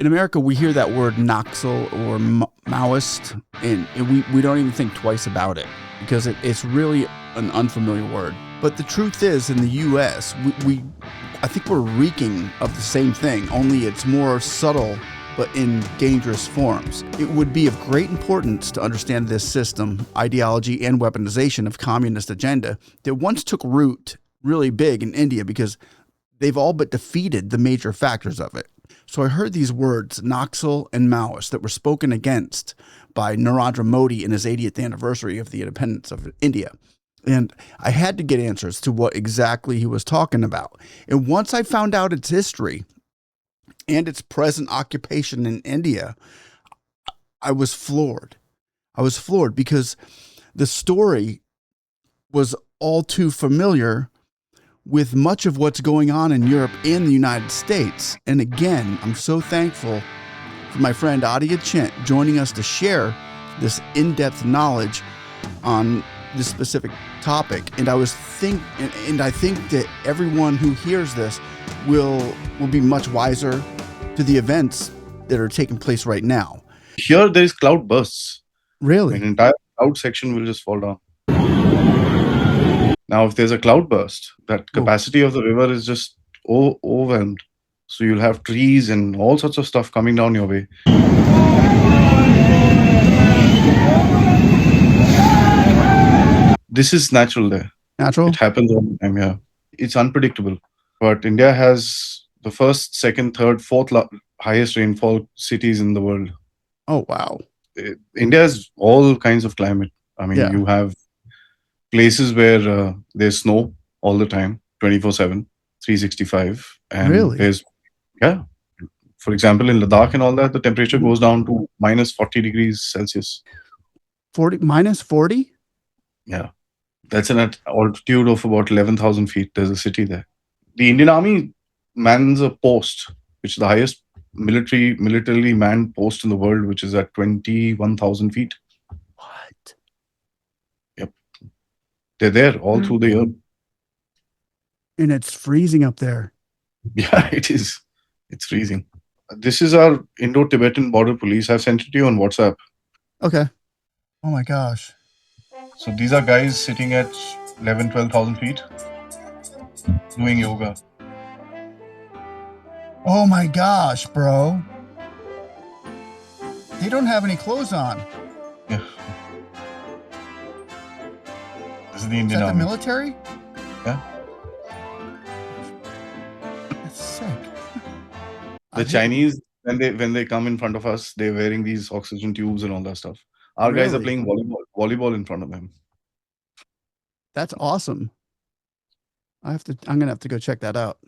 in America, we hear that word Naxal or Maoist, and we don't even think twice about it because it's really an unfamiliar word. But the truth is, in the U.S., I think we're reeking of the same thing, only it's more subtle, but in dangerous forms. It would be of great importance to understand this system, ideology, and weaponization of communist agenda that once took root really big in India because they've all but defeated the major factors of it. So I heard these words, Naxal and Maoist, that were spoken against by Narendra Modi in his 80th anniversary of the independence of India. And I had to get answers to what exactly he was talking about. And once I found out its history and its present occupation in India, I was floored. I was floored because the story was all too familiar with much of what's going on in Europe and the United States. And again, I'm so thankful for my friend Aadi Achint joining us to share this in-depth knowledge on this specific topic. And I think that everyone who hears this will be much wiser to the events that are taking place right now. Here there is cloud bursts. Really? An entire cloud section will just fall down. Now, if there's a cloud burst, that capacity of the river is just overwhelmed. So you'll have trees and all sorts of stuff coming down your way. This is natural there. Natural? It happens all the time, yeah. It's unpredictable. But India has the first, second, third, fourth highest rainfall cities in the world. Oh, wow. India has all kinds of climate. I mean, you have places where there's snow all the time, 24/7, 365. And really? There's, for example, in Ladakh and all that, the temperature goes down to minus 40 degrees Celsius. Minus 40? Yeah. That's an altitude of about 11,000 feet. There's a city there. The Indian Army mans a post, which is the highest militarily manned post in the world, which is at 21,000 feet. What? Yep. They're there all through the year. And it's freezing up there. Yeah, it is. It's freezing. This is our Indo-Tibetan border police. I've sent it to you on WhatsApp. Okay. Oh my gosh. So these are guys sitting at 11, 12,000 feet doing yoga. Oh my gosh, bro. They don't have any clothes on. Yeah. This is the Indian Army. The military? Yeah. That's sick. The Chinese, when they come in front of us, they're wearing these oxygen tubes and all that stuff. Our guys are playing volleyball in front of them. That's awesome. I'm gonna have to go check that out.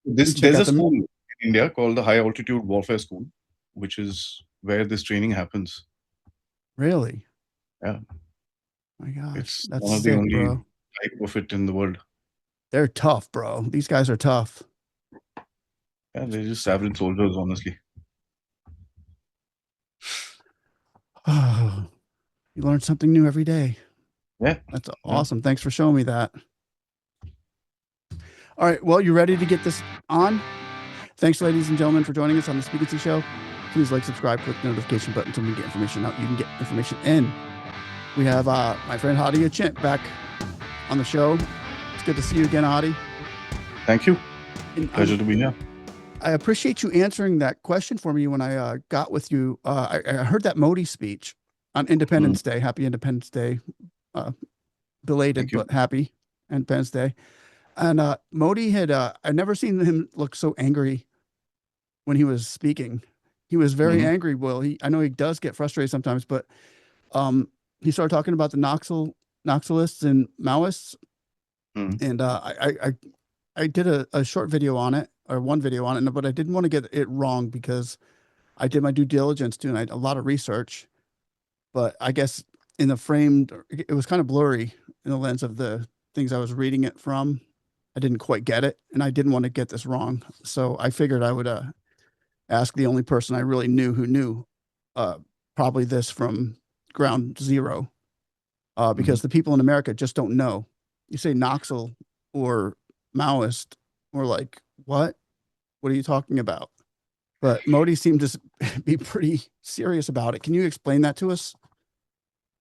There's a school in India called the High Altitude Warfare School, which is where this training happens. Really? Yeah. My gosh, it's that's one of sick, the only bro. type of it in the world. They're tough, bro. These guys are tough. Yeah, they're just average soldiers, honestly. Oh, you learn something new every day. Yeah. That's awesome. Thanks for showing me that. All right. Well, you ready to get this on? Thanks, ladies and gentlemen, for joining us on the Speak-and-See Show. Please like, subscribe, click the notification button so we get information out. You can get information in. We have my friend Aadi Achint back on the show. It's good to see you again, Aadi. Thank you. Pleasure to be here. I appreciate you answering that question for me when I got with you. I heard that Modi speech on Independence Day. Happy Independence Day. Belated, but happy Independence Day. And Modi had, I'd never seen him look so angry when he was speaking. He was very angry. Well, I know he does get frustrated sometimes, but he started talking about the Naxalists and Maoists. And I did a short video on it, or one video on it, but I didn't want to get it wrong because I did my due diligence too, and I did a lot of research. But I guess in the framed, it was kind of blurry in the lens of the things I was reading it from. I didn't quite get it, and I didn't want to get this wrong. So I figured I would ask the only person I really knew who knew probably this from ground zero, because the people in America just don't know. You say Naxal or Maoist, or like, what are you talking about? But Modi seemed to be pretty serious about it. Can you explain that to us?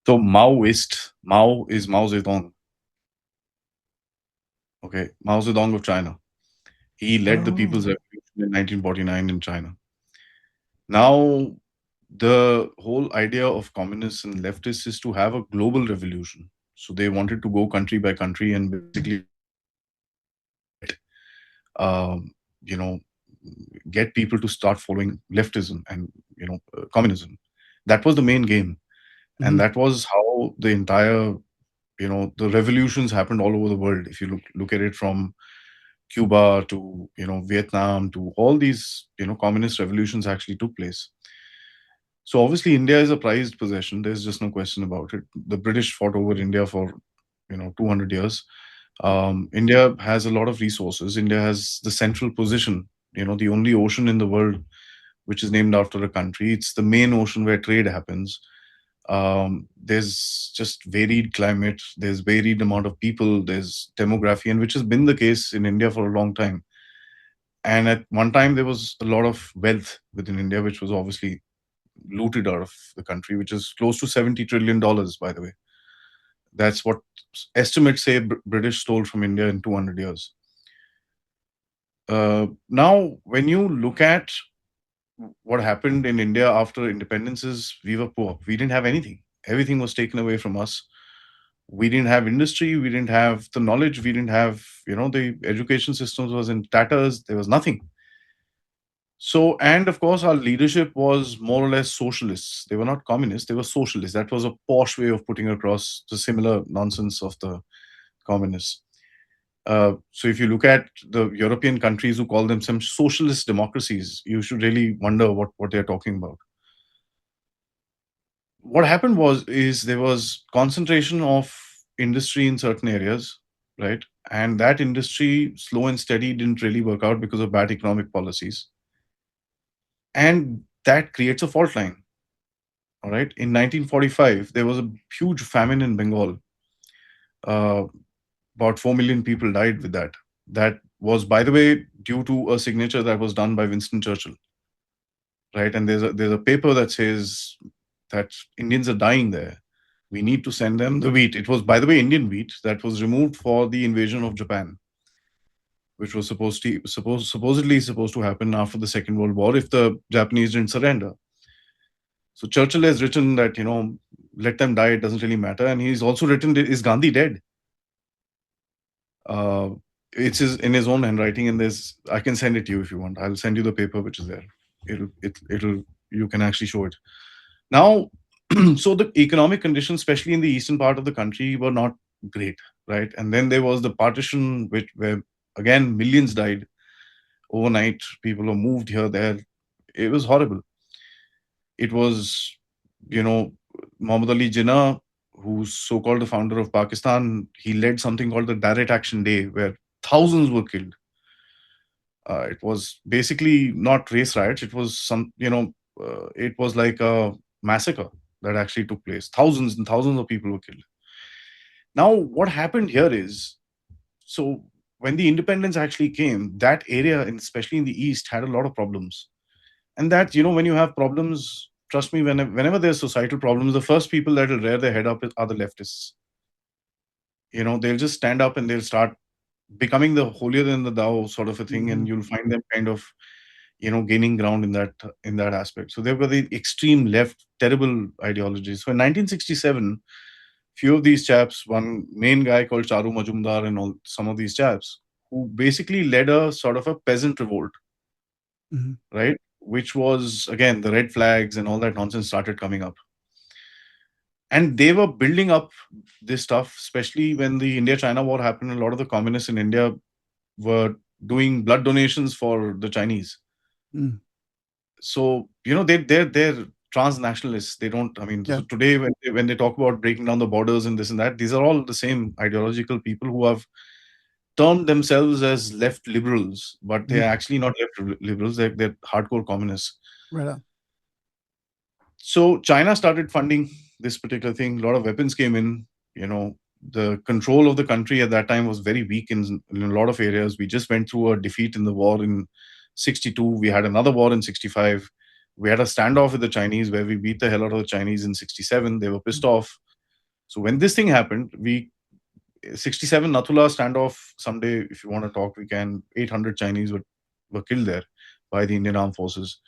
So Maoist, Mao is Mao Zedong. Okay, Mao Zedong of China. He led the People's Oh. Revolution in 1949 in China. Now, the whole idea of communists and leftists is to have a global revolution. So they wanted to go country by country and basically um, you know, get people to start following leftism and communism. That was the main game, and Mhm. that was how the entire the revolutions happened all over the world. If you look at it from Cuba to Vietnam to all these communist revolutions actually took place. So obviously India is a prized possession. There's just no question about it. The British fought over India for 200 years. India has a lot of resources. India has the central position, the only ocean in the world which is named after a country. It's the main ocean where trade happens. There's just varied climate. There's varied amount of people. There's demography, and which has been the case in India for a long time. And at one time, there was a lot of wealth within India, which was obviously looted out of the country, which is close to $70 trillion, by the way. That's what estimates say British stole from India in 200 years. Now, when you look at what happened in India after independence, is we were poor. We didn't have anything. Everything was taken away from us. We didn't have industry. We didn't have the knowledge. We didn't have, the education systems was in tatters. There was nothing. So, and of course, our leadership was more or less socialists. They were not communists, they were socialists. That was a posh way of putting across the similar nonsense of the communists. So, if you look at the European countries who call themselves socialist democracies, you should really wonder what they're talking about. What happened is there was concentration of industry in certain areas, right? And that industry, slow and steady, didn't really work out because of bad economic policies. And that creates a fault line. All right. In 1945, there was a huge famine in Bengal. Uh, about 4 million people died with that. That was, by the way, due to a signature that was done by Winston Churchill. Right. And there's a paper that says that Indians are dying there. We need to send them the wheat. It was, by the way, Indian wheat that was removed for the invasion of Japan, which was supposedly supposed to happen after the Second World War if the Japanese didn't surrender. So Churchill has written that, let them die, it doesn't really matter. And he's also written, is Gandhi dead? Uh, it's in his own handwriting, and I can send it to you if you want. I'll send you the paper which is there. It'll you can actually show it. Now, so the economic conditions, especially in the eastern part of the country, were not great, right? And then there was the partition, where again millions died overnight. People were moved here, there. It was horrible. It was, you know, Muhammad Ali Jinnah, who's so-called the founder of Pakistan, he led something called the Direct Action Day, where thousands were killed. It was basically not race riots. It was it was like a massacre that actually took place. Thousands and thousands of people were killed. Now, what happened here is, so when the independence actually came, that area, especially in the east, had a lot of problems. And that, when you have problems, trust me, whenever there's societal problems, the first people that will rear their head up are the leftists. They'll just stand up and they'll start becoming the holier than the thou sort of a thing, and Mhm. you'll find them kind of, gaining ground in that aspect. So they were the extreme left, terrible ideologies. So in 1967, few of these chaps, one main guy called Charu Majumdar and all some of these chaps, who basically led a sort of a peasant revolt, Mhm. right? Which was, again, the red flags and all that nonsense started coming up. And they were building up this stuff, especially when the India-China war happened. A lot of the communists in India were doing blood donations for the Chinese. Mm. So, they're transnationalists. They don't, I mean, Yeah. so today when they talk about breaking down the borders and this and that, these are all the same ideological people who have termed themselves as left liberals, but they're Mhm. actually not left liberals. They're hardcore communists. Right on. So China started funding this particular thing. A lot of weapons came in. The control of the country at that time was very weak in a lot of areas. We just went through a defeat in the war in 62. We had another war in 65. We had a standoff with the Chinese where we beat the hell out of the Chinese in 67. They were pissed off. So when this thing happened, we 67 Nathula standoff. Someday, if you want to talk, we can. 800 Chinese were killed there by the Indian armed forces.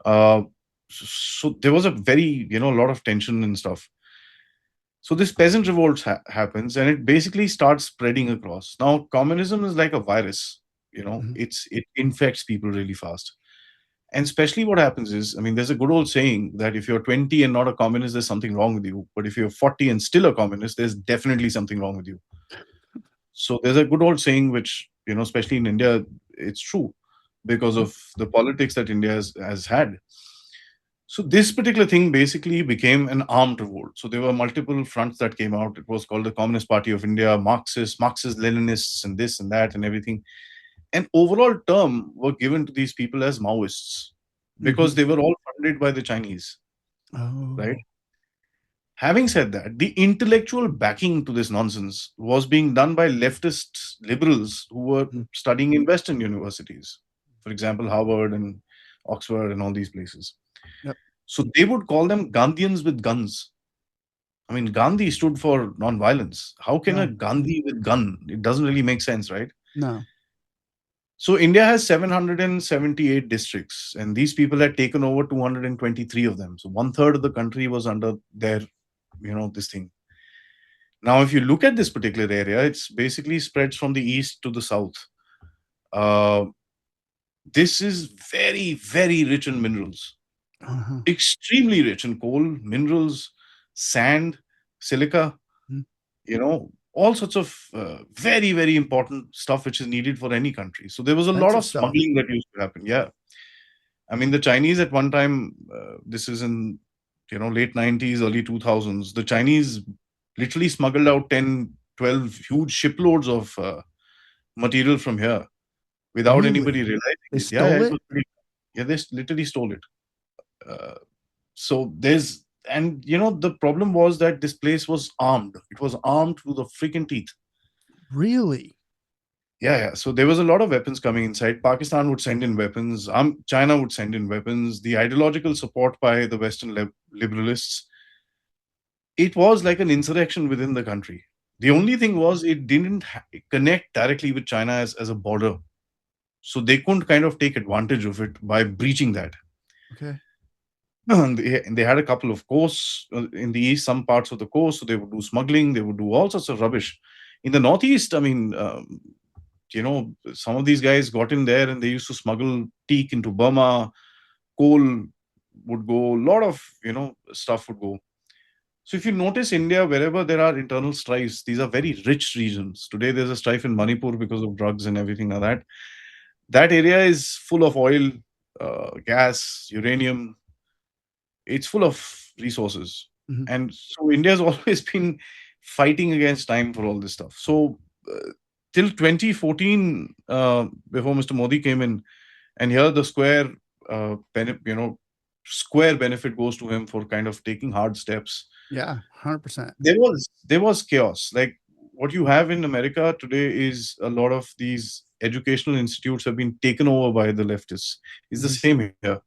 Uh, so there was a very, a lot of tension and stuff. So this peasant revolt happens, and it basically starts spreading across. Now, communism is like a virus. Mhm. It infects people really fast. And especially what happens is, I mean, there's a good old saying that if you're 20 and not a communist, there's something wrong with you. But if you're 40 and still a communist, there's definitely something wrong with you. So there's a good old saying, which, especially in India, it's true because Okay. of the politics that India has had. So this particular thing basically became an armed revolt. So there were multiple fronts that came out. It was called the Communist Party of India, Marxist, Leninists, and this and that and everything. An overall term were given to these people as Maoists because Mhm. they were all funded by the Chinese, right? Oh. Having said that, the intellectual backing to this nonsense was being done by leftist liberals who were Mm. studying in Western universities, for example, Harvard and Oxford and all these places. Yep. So they would call them Gandhians with guns. I mean, Gandhi stood for non-violence. How can a Yeah. Gandhi with gun? It doesn't really make sense, right? No. So India has 778 districts, and these people had taken over 223 of them. So one third of the country was under their, this thing. Now, if you look at this particular area, it's basically spreads from the east to the south. Uh, this is very, very rich in minerals, Uh-huh. extremely rich in coal, minerals, sand, silica, Mm. all sorts of very, very important stuff which is needed for any country. So there was a lot Expensive of stuff. smuggling that used to happen. Yeah. I mean, the Chinese at one time, this is in, late 90s, early 2000s, the Chinese literally smuggled out 10, 12 huge shiploads of material from here without anybody Really? realizing They it. Yeah, yeah, stole it it? was pretty, yeah, they literally stole it. Uh, so there's, and the problem was that this place was armed. It was armed to the freaking teeth. Really? Yeah, yeah. So there was a lot of weapons coming inside. Pakistan would send in weapons. China would send in weapons. The ideological support by the Western liberalists, it was like an insurrection within the country. The Mm. only thing was it didn't connect directly with China as a border. So they couldn't kind of take advantage of it by breaching that. Okay. And they had a couple of coasts in the east, some parts of the coast. So they would do smuggling, they would do all sorts of rubbish. In the northeast, I mean, some of these guys got in there and they used to smuggle teak into Burma, coal would go, a lot of, stuff would go. So if you notice India, wherever there are internal strifes, these are very rich regions. Today there's a strife in Manipur because of drugs and everything like that. That area is full of oil, gas, uranium. It's full of resources. Mhm. And so India's always been fighting against time for all this stuff. So till 2014, before Mr. Modi came in, and here the square benefit goes to him for kind of taking hard steps. Yeah, 100%. There was chaos. Like what you have in America today is a lot of these educational institutes have been taken over by the leftists. It's the Mhm. same here.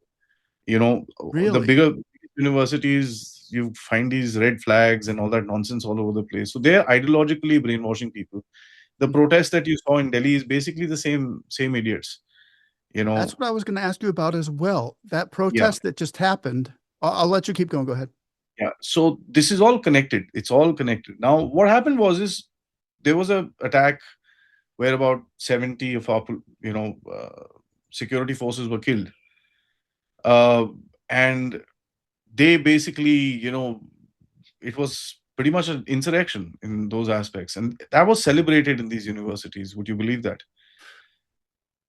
You know, the Really? bigger universities, you find these red flags and all that nonsense all over the place. So they're ideologically brainwashing people. The Mm. protest that you saw in Delhi is basically the same idiots. You That's know, what I was gonna ask you about as well. That yeah, protest that just happened, I'll let you keep going. Go ahead. yeah. So this is all connected. It's all connected. Now, what happened was is there was a attack where about 70 of our security forces were killed, uh, and they basically it was pretty much an insurrection in those aspects, and that was celebrated in these universities. Would you believe that?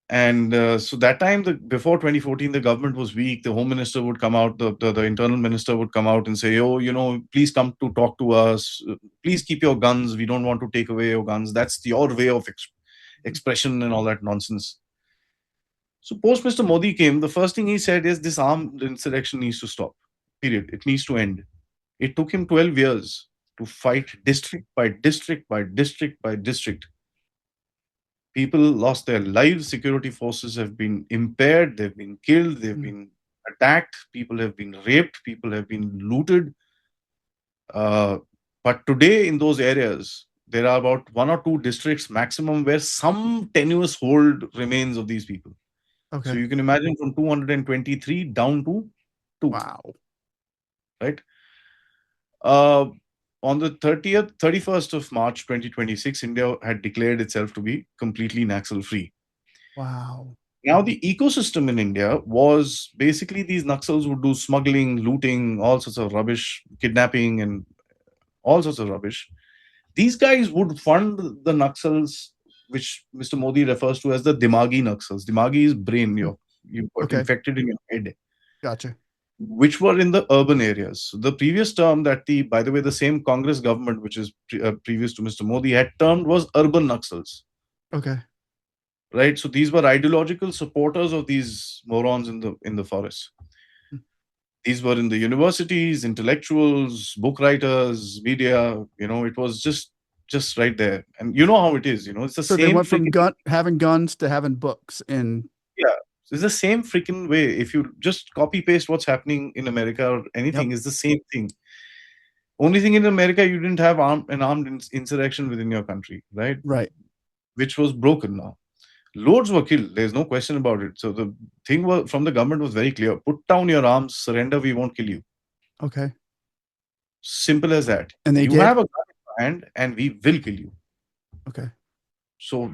And so that time, before 2014, the government was weak. The home minister would come out, the internal minister would come out and say, oh, please come to talk to us. Please keep your guns. We don't want to take away your guns. That's your way of expression and all that nonsense. So post Mr. Modi came, the first thing he said is this armed insurrection needs to stop. Period. It needs to end. It took him 12 years to fight district by district by district by district. People lost their lives. Security forces have been impaired. They've been killed. They've Mm. been attacked. People have been raped. People have been looted. Uh, but today, in those areas, there are about one or two districts maximum where some tenuous hold remains of these people. So Okay. you can imagine from 223 down to two, Wow. right? Uh, on the 31st of March 2026, India had declared itself to be completely Naxal free. Wow. Now, the ecosystem in India was basically these Naxals would do smuggling, looting, all sorts of rubbish, kidnapping, and all sorts of rubbish. These guys would fund the Naxals, which Mr. Modi refers to as the Dimagi Naxals. Dimagi is brain. Mm. You got Okay. infected in your head, Gotcha. which were in the urban areas. So the previous term that by the way, the same Congress government, which is previous to Mr. Modi, had termed was urban Naxals, Okay. right? So these were ideological supporters of these morons in the forest. Mm. These were in the universities, intellectuals, book writers, media. It was just right there. And you know how it is. It's the So they same went from freaking having guns to having books and yeah. It's the same freaking way. If you just copy paste what's happening in America or yep. anything, is the same thing. Only thing in America, you didn't have an armed insurrection within your country, right? Right. Which was broken now. Loads were killed. There's no question about it. So the thing from the government was very clear: put down your arms, surrender. We won't kill you. Okay. Simple as that. And they You did? have a gun in your hand, and we will kill you. Okay. So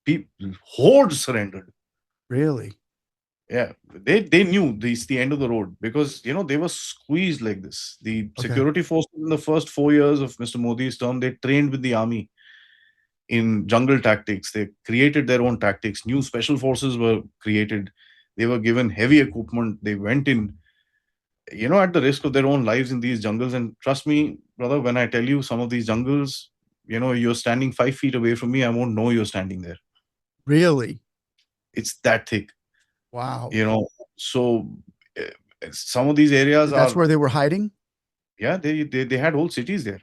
people hordes surrendered. Really? Yeah, they knew this the end of the road because they were squeezed like this. The Okay. security forces in the first 4 years of Mr. Modi's term, they trained with the army in jungle tactics. They created their own tactics. New special forces were created. They were given heavy equipment. They went in, at the risk of their own lives in these jungles. And trust me, brother, when I tell you some of these jungles, you're standing 5 feet away from me, I won't know you're standing there. Really? It's that thick, Wow. you know. So uh, some of these areas That's are, where they were hiding? yeah, they had whole cities there.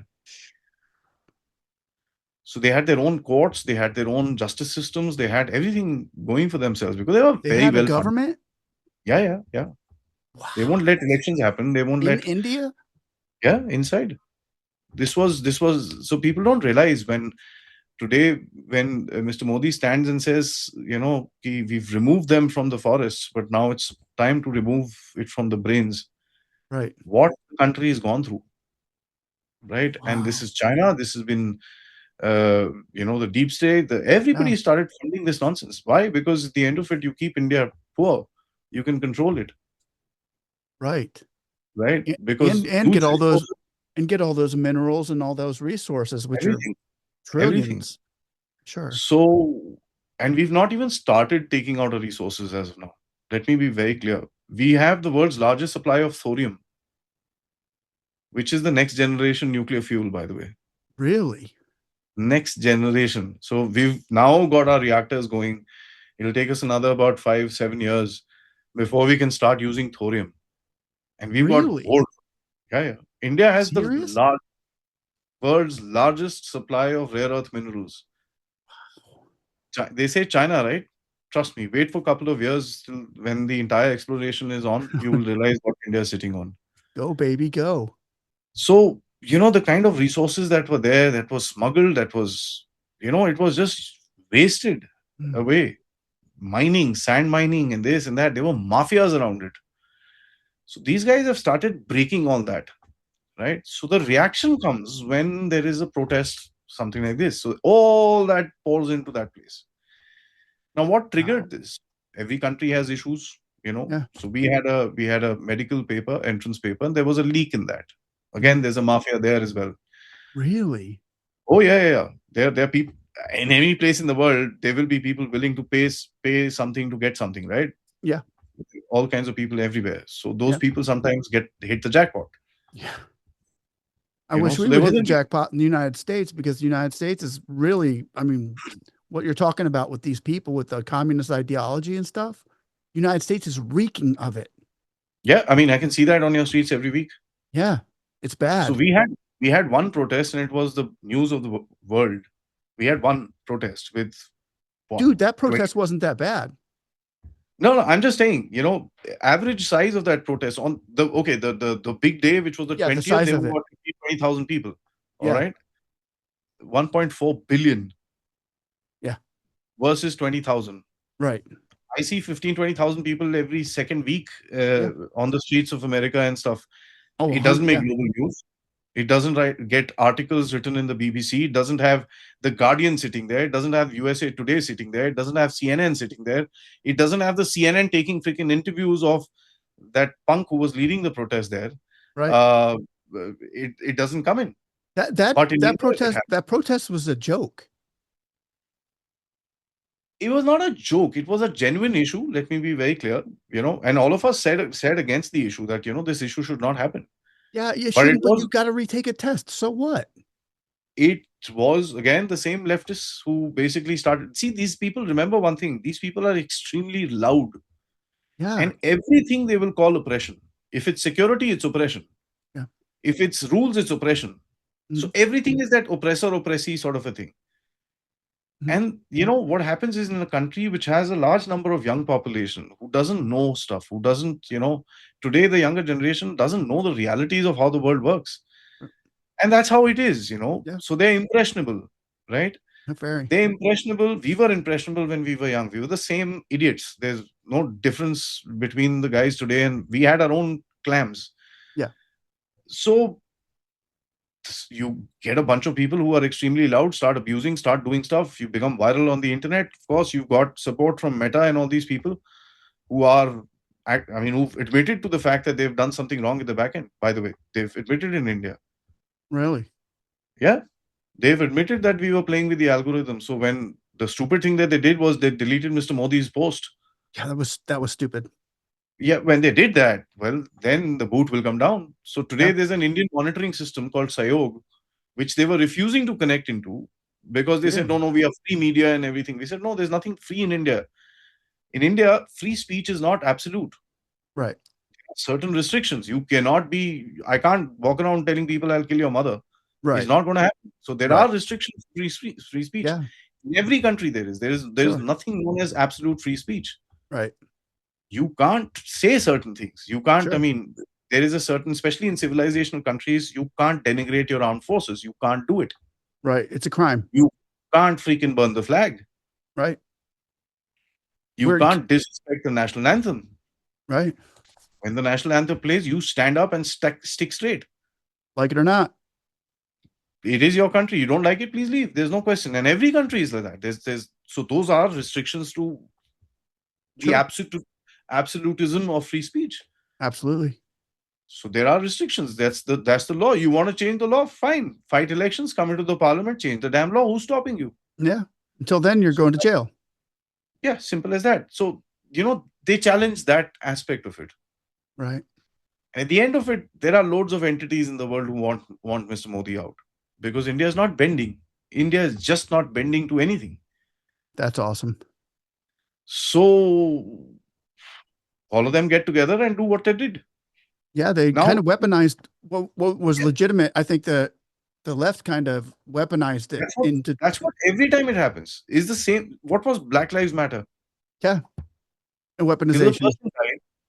So they had their own courts, they had their own justice systems, they had everything going for themselves because they were They very had a well funded. government? Yeah, yeah, yeah. They Wow. won't let elections happen. They won't In let, India? yeah, inside. This was so people don't realize when today when Mr. Modi stands and says, we've removed them from the forests, but now it's time to remove it from the brains. Right. What the country has gone through, right? And this Wow. is China. This has been the deep state, Yeah. everybody started funding this nonsense. Why? Because at the end of it, you keep India poor. You can control it, Right. right? A- Because and huge get all those resources, minerals and all those resources, which are everything, everything. trillions. Sure. So, and we've not even started taking out our resources as of now. Let me be very clear. We have the world's largest supply of thorium, which is the next generation nuclear fuel, by the way. Really? Next generation. So we've now got our reactors going. It'll take us another about 5, 7 years before we can start using thorium. And we've got Really? gold. Yeah, yeah. India has the Serious? world's largest supply of rare earth minerals. They say China, right? Trust me, wait for a couple of years till when the entire exploration is on, you will realize what India is sitting on. Go, baby, go. So, the kind of resources that were there, that was smuggled, that was, it was just wasted Mm. away. Mining, sand mining, and this and that. There were mafias around it. So these guys have started breaking all that, right? So the reaction comes when there is a protest, something like this. So all that pours into that place. Now, what Wow. triggered this? Every country has issues. Yeah. So we had a medical paper, entrance paper, and there was a leak in that. Again, Mhm. there's a mafia there as well. Really? Oh yeah, yeah, yeah. There are people in any place in the world. There will be people willing to pay something to get something, right? Yeah. All kinds of people everywhere. So those Yeah. people sometimes hit the jackpot. Yeah. I wish So we there would hit was the a jackpot in the United States because the United States is really, I mean, what you're talking about with these people with the communist ideology and stuff, United States is reeking of it. yeah. I mean, I can see that on your streets every week. Yeah. It's So bad. we had one protest, and it was the news of the world. We had one protest with Dude, that 20. protest wasn't that bad. No, I'm just saying, average size of that protest on the big day, which was the Yeah, the 20th, size there of were it. about 20,000 people. All Yeah. right. 1.4 billion Yeah. versus 20,000. Right. I see 15, 20,000 people every second week Yeah. on the streets of America and stuff. Oh, It doesn't make yeah. global news. It doesn't get articles written in the BBC. It doesn't have the Guardian sitting there. It doesn't have USA Today sitting there. It doesn't have CNN sitting there. It doesn't have the CNN taking freaking interviews of that punk who was leading the protest there. Right. Uh, it doesn't come in. But in India, it happened. That protest was a joke. It was not a joke. It was a genuine issue. Let me be very clear. And all of us said against the issue that this issue should not happen. Yeah, you But shouldn't, but you got to retake a test. So what? it was again the same leftists who basically started. See, these people, remember one thing: these people are extremely loud, Yeah. and everything they will call oppression. If it's security, it's oppression. Yeah. If it's rules, it's oppression. So Mhm. everything is that oppressor oppressee sort of a thing. Mhm. And what happens is, in a country which has a large number of young population who doesn't know stuff, who doesn't, today the younger generation doesn't know the realities of how the world works. And that's how it is. Yeah. So they're impressionable, right? Very. They're impressionable. We were impressionable when we were young. We were the same idiots. There's no difference between the guys today, and we had our own clams. Yeah. So you get a bunch of people who are extremely loud, start abusing, start doing stuff. You become viral on the internet. Of course, you've got support from Meta and all these people who are, who've admitted to the fact that they've done something wrong in the back end. By the way, they've admitted in India. Really? Yeah. They've admitted that we were playing with the algorithm. So when the stupid thing that they did was they deleted Mr. Modi's post. Yeah, that was stupid. Yeah, when they did that, well, then the boot will come down. So today Yeah. there's an Indian monitoring system called Sayog, which they were refusing to connect into because they said, no, Really? no, we have free media and everything. We said, no, there's nothing free in India. In India, free speech is not absolute. Right. Certain restrictions. I can't walk around telling people I'll kill your mother. Right. It's not going to happen. So there Right. are restrictions to free speech. Yeah. In every country there is. There is Sure. nothing known as absolute free speech. Right. You can't say certain things. You can't, Sure. there is a certain, especially in civilizational countries, you can't denigrate your armed forces. You can't do it. Right. It's a crime. You can't freaking burn the flag. Right. You can't disrespect the national anthem. Right. When the national anthem plays, you stand up and stick straight. Like it or not. It is your country. You don't like it, please leave. There's no question. And every country is like that. So those are restrictions to the absolutism of free speech. Absolutely. So there are restrictions. That's the law. You want to change the law? Fine. Fight elections, come into the parliament, change the damn law. Who's stopping you? Yeah. Until then, you're going to jail. Yeah, simple as that. So, they challenge that aspect of it. Right. And at the end of it, there are loads of entities in the world who want Mr. Modi out. Because India is not bending. India is just not bending to anything. That's awesome. So all of them get together and do what they did. Yeah, they kind of weaponized what was legitimate. I think the left kind of weaponized it that's what every time it happens is the same. What was Black Lives Matter? Yeah. And weaponization.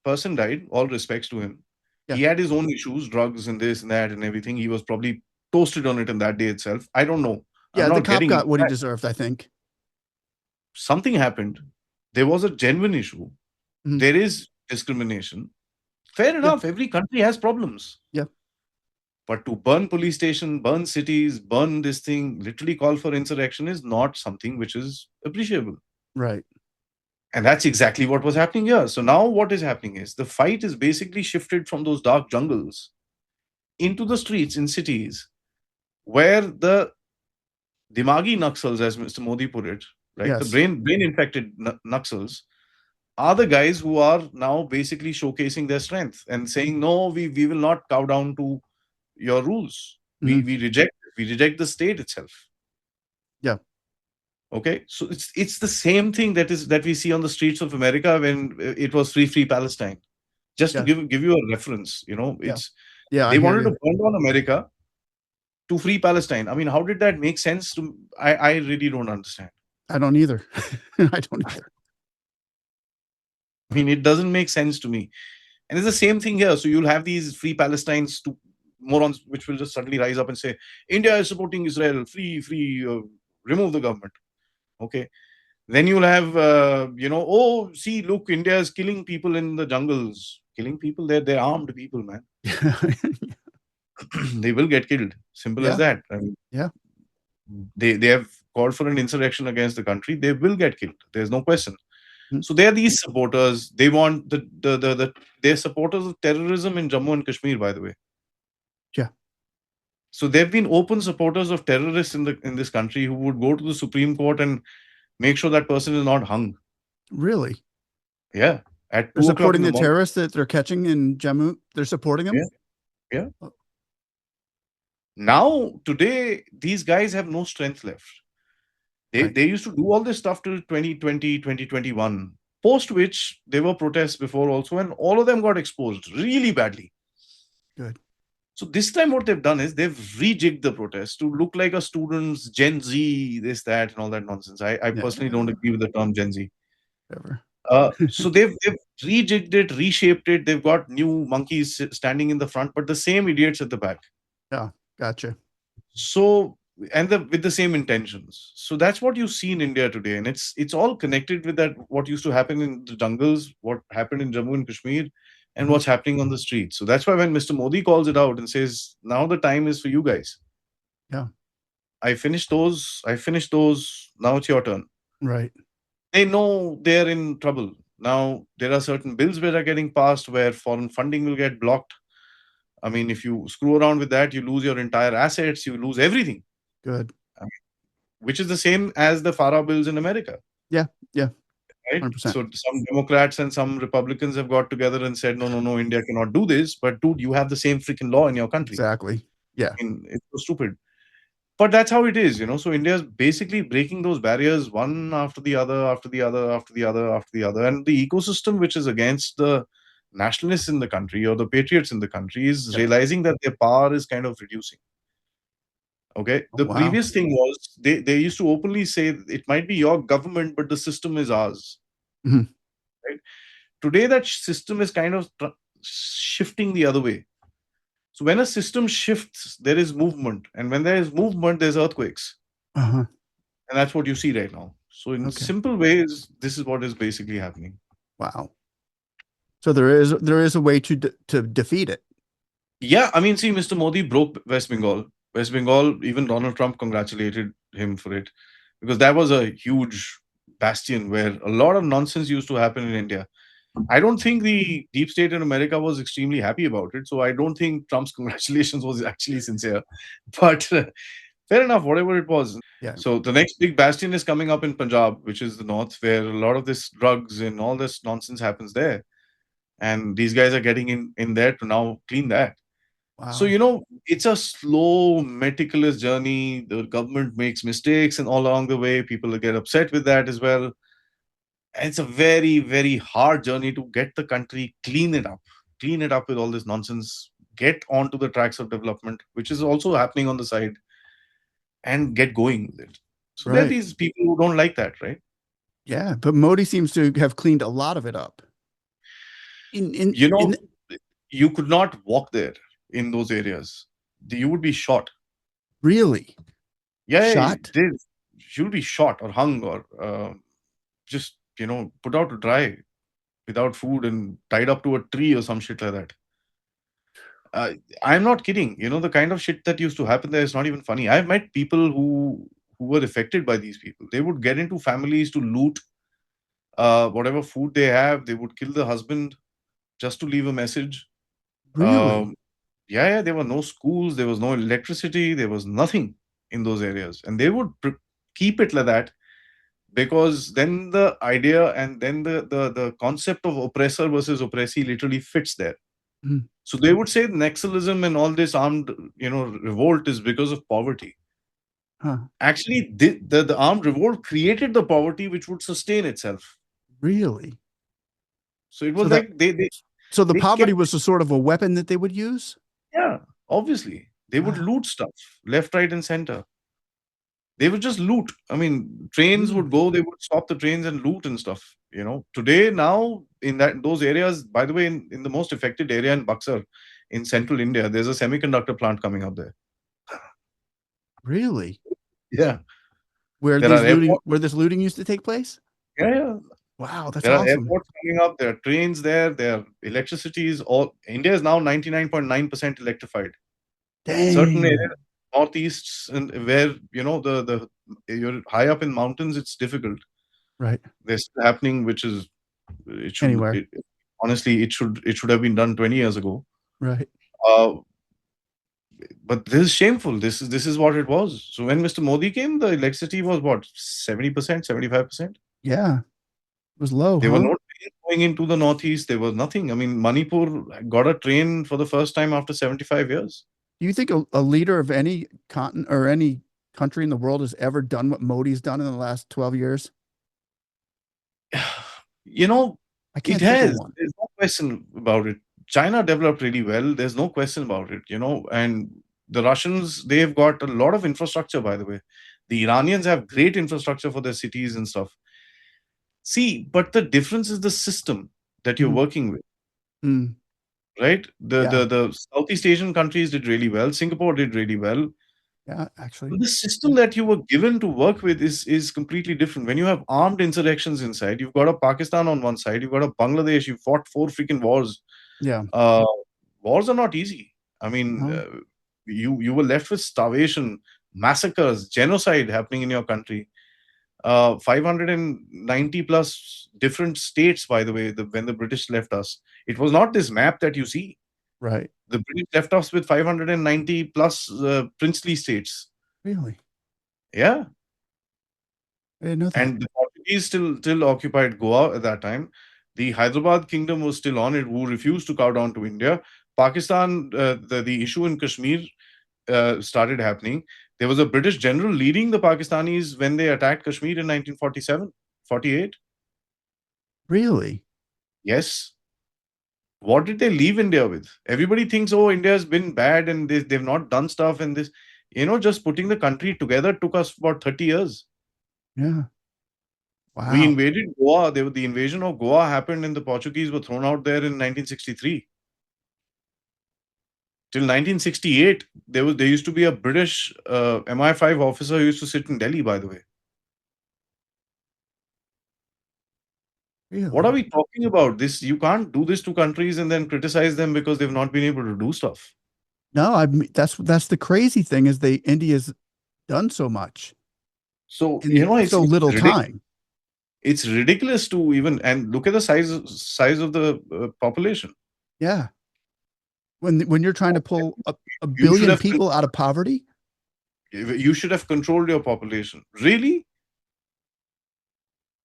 Person died, all respects to him. Yeah. He had his own issues, drugs and this and that and everything. He was probably toasted on it in that day itself. I don't know. Yeah, the cop got what he deserved, I think. Something happened. There was a genuine issue. Mm-hmm. There is discrimination. Fair enough. Yeah. Every country has problems. Yeah. But to burn police station, burn cities, burn this thing, literally call for insurrection is not something which is appreciable. Right. And that's exactly what was happening here. So now what is happening is the fight is basically shifted from those dark jungles into the streets in cities where the Dimagi Naxals, as Mr. Modi put it, right? Yes. The brain-infected Naxals are the guys who are now basically showcasing their strength and saying, no, we will not cow down to your rules. Mm-hmm. We reject the state itself. Yeah. Okay. So it's the same thing that we see on the streets of America when it was free Palestine. Just to give you a reference, it's they wanted to burn down America to free Palestine. I mean, how did that make sense to I really don't understand. I don't either. I don't either. I mean, it doesn't make sense to me. And it's the same thing here. So you'll have these free Palestines to morons, which will just suddenly rise up and say, India is supporting Israel, remove the government. Okay. Then you'll have, oh, see, look, India is killing people in the jungles. Killing people, they're armed people, man. They will get killed. Simple as Yeah. that. I mean, Yeah. they have called for an insurrection against the country. They will get killed. There's no question. Mm. So they're these supporters. They want they're supporters of terrorism in Jammu and Kashmir, by the way. Yeah. So they've been open supporters of terrorists in this country who would go to the Supreme Court and make sure that person is not hung. Really? Yeah. At They're 2 o'clock supporting in the the morning. terrorists that they're catching in Jammu. They're supporting them. Yeah. Now, today, these guys have no strength left. Right. They used to do all this stuff till 2020, 2021, post which there were protests before also, and all of them got exposed really badly. Good. So this time what they've done is they've rejigged the protest to look like a student's Gen Z, this, that, and all that nonsense. I Yeah. personally don't agree with the term Gen Z. Ever. So they've rejigged it, reshaped it. They've got new monkeys standing in the front, but the same idiots at the back. Yeah. Gotcha. So with the same intentions. So that's what you see in India today, and it's all connected with that. What used to happen in the jungles, what happened in Jammu and Kashmir, and Mhm. what's happening on the streets. So that's why when Mr. Modi calls it out and says, "Now the time is for you guys." Yeah. I finished those. I finished those. Now it's your turn. Right. They know they're in trouble. Now there are certain bills that are getting passed where foreign funding will get blocked. I mean, if you screw around with that, you lose your entire assets. You lose everything. Good. Which is the same as the FARA bills in America, Yeah. Yeah. right? 100%. So some Democrats and some Republicans have got together and said, no, no, no, India cannot do this. But dude, you have the same freaking law in your country. Exactly. Yeah. I mean, it's so stupid. But that's how it is. So India is basically breaking those barriers one after the other, after the other, after the other, after the other. And the ecosystem which is against the nationalists in the country or the patriots in the country is Yeah. realizing that their power is kind of reducing. Okay. Oh, The wow. previous thing was they used to openly say it might be your government, but the system is ours. Mhm. Right. Today, that system is kind of shifting the other way. So when a system shifts, there is movement, and when there is movement, there's earthquakes, Uh-huh. and that's what you see right now. So in Okay. simple ways, this is what is basically happening. Wow. So there is a way to defeat it. Yeah, I mean, see, Mr. Modi broke West Bengal. West Bengal, even Donald Trump congratulated him for it because that was a huge bastion where a lot of nonsense used to happen in India. I don't think the deep state in America was extremely happy about it. So I don't think Trump's congratulations was actually sincere. But fair enough, whatever it was. Yeah. So the next big bastion is coming up in Punjab, which is the north, where a lot of this drugs and all this nonsense happens there. And these guys are getting in there to now clean that. So, Wow. it's a slow, meticulous journey. The government makes mistakes, and all along the way, people get upset with that as well. And it's a very, very hard journey to get the country, clean it up with all this nonsense, get onto the tracks of development, which is also happening on the side, and get going with it. So there are Right. these people who don't like that, right? Yeah. But Modi seems to have cleaned a lot of it up. In You know, in you could not walk there in those areas. You would be shot. Really? Yeah, Shot? you'll be shot or hung or just put out to dry without food and tied up to a tree or some shit like that. uh, I'm not kidding. The kind of shit that used to happen there is not even funny. I've met people who were affected by these people. They would get into families to loot whatever food they have. They would kill the husband just to leave a message. Really? um, yeah, there were no schools, there was no electricity, there was nothing in those areas, and they would keep it like that because then the idea and then the concept of oppressor versus oppressee literally fits there. Mhm. So they would say Naxalism and all this armed, revolt is because of poverty. Huh. Actually, the armed revolt created the poverty which would sustain itself. Really? So it So was that like they so the they poverty kept, was a sort of a weapon that they would use? yeah, obviously they would Wow. loot stuff left, right, and center. They would just loot. I mean, trains would Really? go, they would stop the trains and loot and stuff. Today, now, in those areas, by the way, in the most affected area in Buxar, in central India, there's a semiconductor plant coming up there. Really? Yeah. Where There are these looting, airports. where this looting used to take place? Yeah, yeah. Wow, that's There are awesome. airports coming up. There are trains there. There are electricities. All India is now 99.9% electrified. Certain Dang. areas, northeast, and where the you're high up in mountains, it's difficult. Right. They're still happening, which is it should Anywhere. it, honestly it should have been done 20 years ago. Right. Uh, but this is shameful. This is what it was. So when Mr. Modi came, the electricity was what, 70%, 75%. Yeah. It was low, There were huh? no trains going into the northeast. There was nothing. I mean, Manipur got a train for the first time after 75 years. Do you think a leader of any continent or any country in the world has ever done what Modi's done in the last 12 years? You know, I it can't think of has. one. There's no question about it. China developed really well. There's no question about it, and the Russians, they've got a lot of infrastructure, by the way. The Iranians have great infrastructure for their cities and stuff. See, but the difference is the system that you're Mm, working with, mm, right? The, yeah. the, the Southeast Asian countries did really well. Singapore did really well. Yeah, actually. The system that you were given to work with is completely different. When you have armed insurrections inside, you've got a Pakistan on one side, you've got a Bangladesh, you fought four freaking wars. Yeah. Uh, Wars are not easy. I mean, No. you were left with starvation, massacres, genocide happening in your country. 590 plus different states, by the way, when the British left us. It was not this map that you see. Right. The British left us with 590 plus princely states. Really? Yeah. I didn't know that. And the Portuguese still occupied Goa at that time. The Hyderabad kingdom was still on it, who refused to cow down to India. Pakistan, the issue in Kashmir started happening. There was a British general leading the Pakistanis when they attacked Kashmir in 1947, 48. Really? Yes. What did they leave India with? Everybody thinks, oh, India has been bad and they've not done stuff. And this, just putting the country together took us about 30 years. Yeah. We Wow. invaded Goa. The invasion of Goa happened and the Portuguese were thrown out there in 1963. Till 1968, there used to be a British MI5 officer who used to sit in Delhi, by the way. What are Really? we talking about? This, you can't do this to countries and then criticize them because they've not been able to do stuff. No, that's the crazy thing is India's done so much So, in so little time. it's ridiculous to even, and look at the size of the population. Yeah. When you're trying to pull a You should billion have people out of poverty? you should have controlled your population. Really?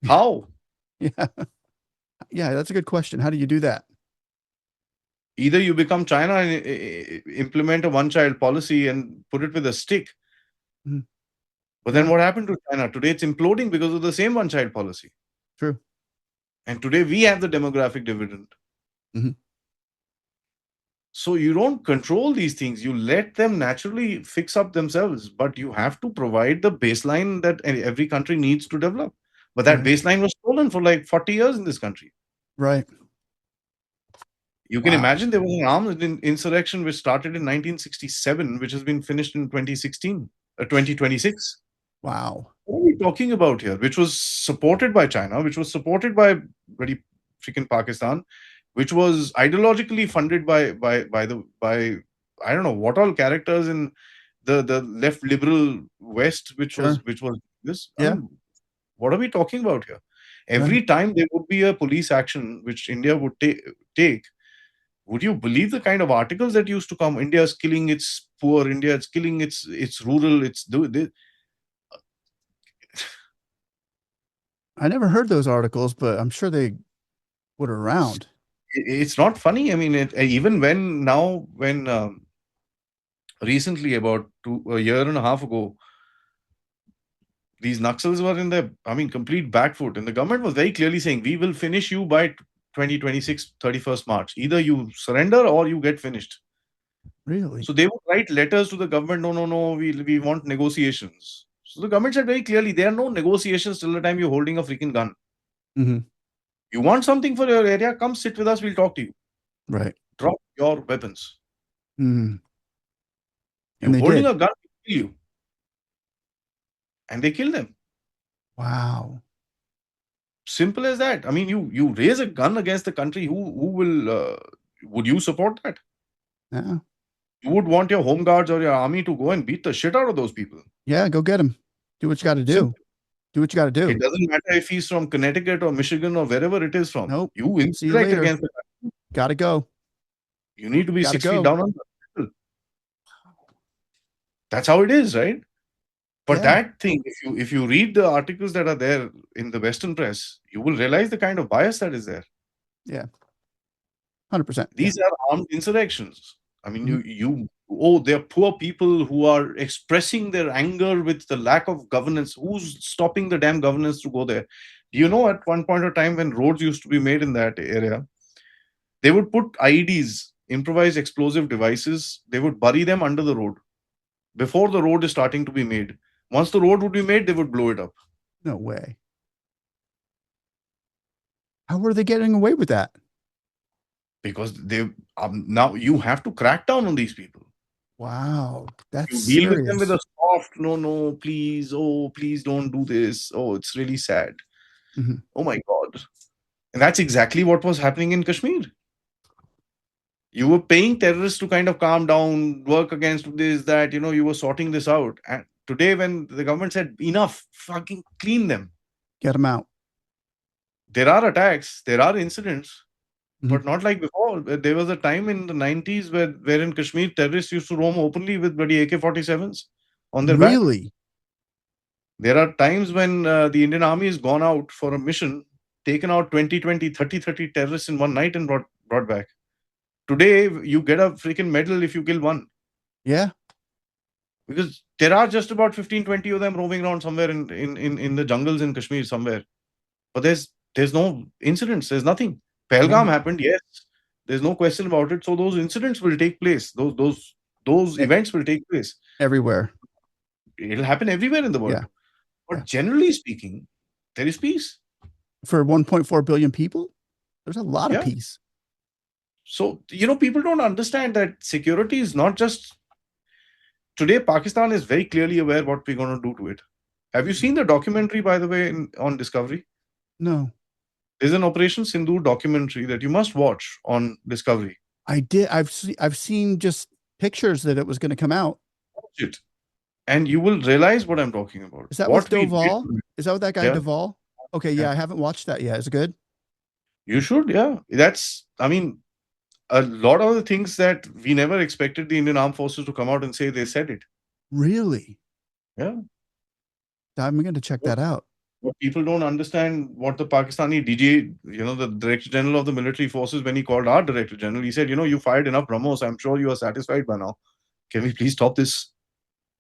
How? Yeah. Yeah, that's a good question. How do you do that? Either you become China and implement a one-child policy and put it with a stick. Mm, But then yeah, what happened to China? Today it's imploding because of the same one-child policy. true. And today we have the demographic dividend. Mhm. So you don't control these things. You let them naturally fix up themselves. But you have to provide the baseline that every country needs to develop. But that Right. baseline was stolen for like 40 years in this country. Right. You can Wow. imagine there was an armed insurrection which started in 1967, which has been finished in 2016, 2026. Wow. What are we talking about here? Which was supported by China, which was supported by bloody freaking Pakistan, which was ideologically funded by I don't know what all characters in the left liberal West, Sure. which was this. I Yeah. mean, what are we talking about here? Right. Every time there would be a police action which India would take, would you believe the kind of articles that used to come? India is killing its poor. India is killing its rural. It's do this. I never heard those articles, but I'm sure they were around. It's not funny. I mean, even when recently, about a year and a half ago, these Naxals were in their, I mean, complete back foot. And the government was very clearly saying, we will finish you by 2026, 31st March. Either you surrender or you get finished. Really? So they would write letters to the government, no, no, no, we want negotiations. So the government said very clearly, there are no negotiations till the time you're holding a freaking gun. Mm-hmm. You want something for your area? Come sit with us. We'll talk to you. Right. Drop your weapons. Mm. You're they holding did. a gun to kill you. And they kill them. Wow. Simple as that. I mean, you raise a gun against the country. Who will? Would you support that? Yeah. You would want your home guards or your army to go and beat the shit out of those people. Yeah. Go get him. Do what you got to do. Simple. Do what you got to do. It doesn't matter if he's from Connecticut or Michigan or wherever it is from. Nope. You See you insurrect later. against the country. Got to go. You need to be Gotta 6 feet go. down on the people. That's how it is, right? But that thing, if you read the articles that are there in the Western press, you will realize the kind of bias that is there. Yeah. 100%. These are armed insurrections. I mean, Mhm. they're poor people who are expressing their anger with the lack of governance. Who's stopping the damn governance to go there? Do you know at one point of time when roads used to be made in that area, they would put IEDs, improvised explosive devices, they would bury them under the road before the road is starting to be made. Once the road would be made, they would blow it up. No way. How were they getting away with that? Because they now you have to crack down on these people. Wow, that's You serious. deal with them with a soft, no, please, please don't do this. Oh, it's really sad. Mm-hmm. Oh my God. And that's exactly what was happening in Kashmir. You were paying terrorists to kind of calm down, work against this, that, you were sorting this out. And today, when the government said, enough, fucking clean them. Get them out. There are attacks, there are incidents, Mm-hmm. but not like before. There was a time in the 90s where in Kashmir, terrorists used to roam openly with bloody AK-47s on their back. Really? There are times when the Indian army has gone out for a mission, taken out 20, 30 terrorists in one night and brought back. Today, you get a freaking medal if you kill one. Yeah. Because there are just about 15, 20 of them roaming around somewhere in the jungles in Kashmir somewhere. But there's no incidents. There's nothing. Pahalgam happened, yes. There's no question about it. So those incidents will take place. Those events will take place. Everywhere. It'll happen everywhere in the world. Yeah. But generally speaking, there is peace. For 1.4 billion people, there's a lot of peace. So, people don't understand that security is not just... Today, Pakistan is very clearly aware what we're going to do to it. Have you seen the documentary, by the way, on Discovery? No. There's an Operation Sindoor documentary that you must watch on Discovery. I did. I've seen just pictures that it was going to come out. Watch it. And you will realize what I'm talking about. Is that with Doval? Is that with that guy Doval? Okay, yeah, I haven't watched that yet. Is it good? You should, yeah. A lot of the things that we never expected the Indian Armed Forces to come out and say, they said it. Really? Yeah. I'm going to check that out. But people don't understand what the Pakistani DJ, the Director General of the Military Forces, when he called our Director General, he said, you fired enough BrahMos. I'm sure you are satisfied by now. Can we please stop this?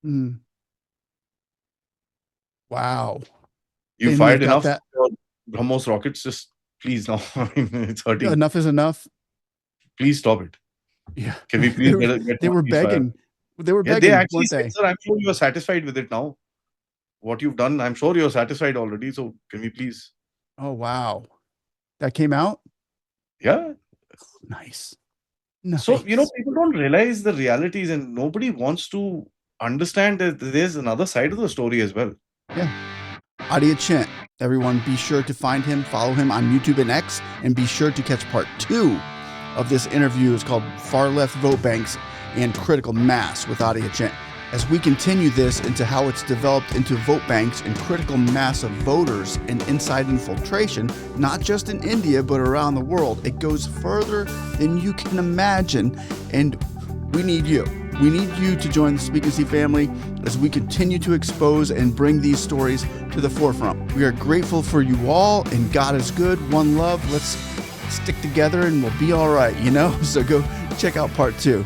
Mm. Wow. You fired enough BrahMos rockets. Just please now. I mean, it's hurting. Enough is enough. Please stop it. Yeah. Can we please get they were begging. They were begging. They actually said, sir, I'm sure you are satisfied with it now. What you've done, I'm sure you're satisfied already. So can we please? Oh, wow. That came out? Yeah. Nice. So, people don't realize the realities and nobody wants to understand that there's another side of the story as well. Yeah. Aadi Achint. Everyone, be sure to find him, follow him on YouTube and X, and be sure to catch part 2 of this interview. It's called Far Left Vote Banks and Critical Mass with Aadi Achint. As we continue this into how it's developed into vote banks and critical mass of voters and inside infiltration, not just in India, but around the world, it goes further than you can imagine. And we need you. We need you to join the speaknsee family as we continue to expose and bring these stories to the forefront. We are grateful for you all, and God is good. One love. Let's stick together and we'll be all right, So go check out part 2.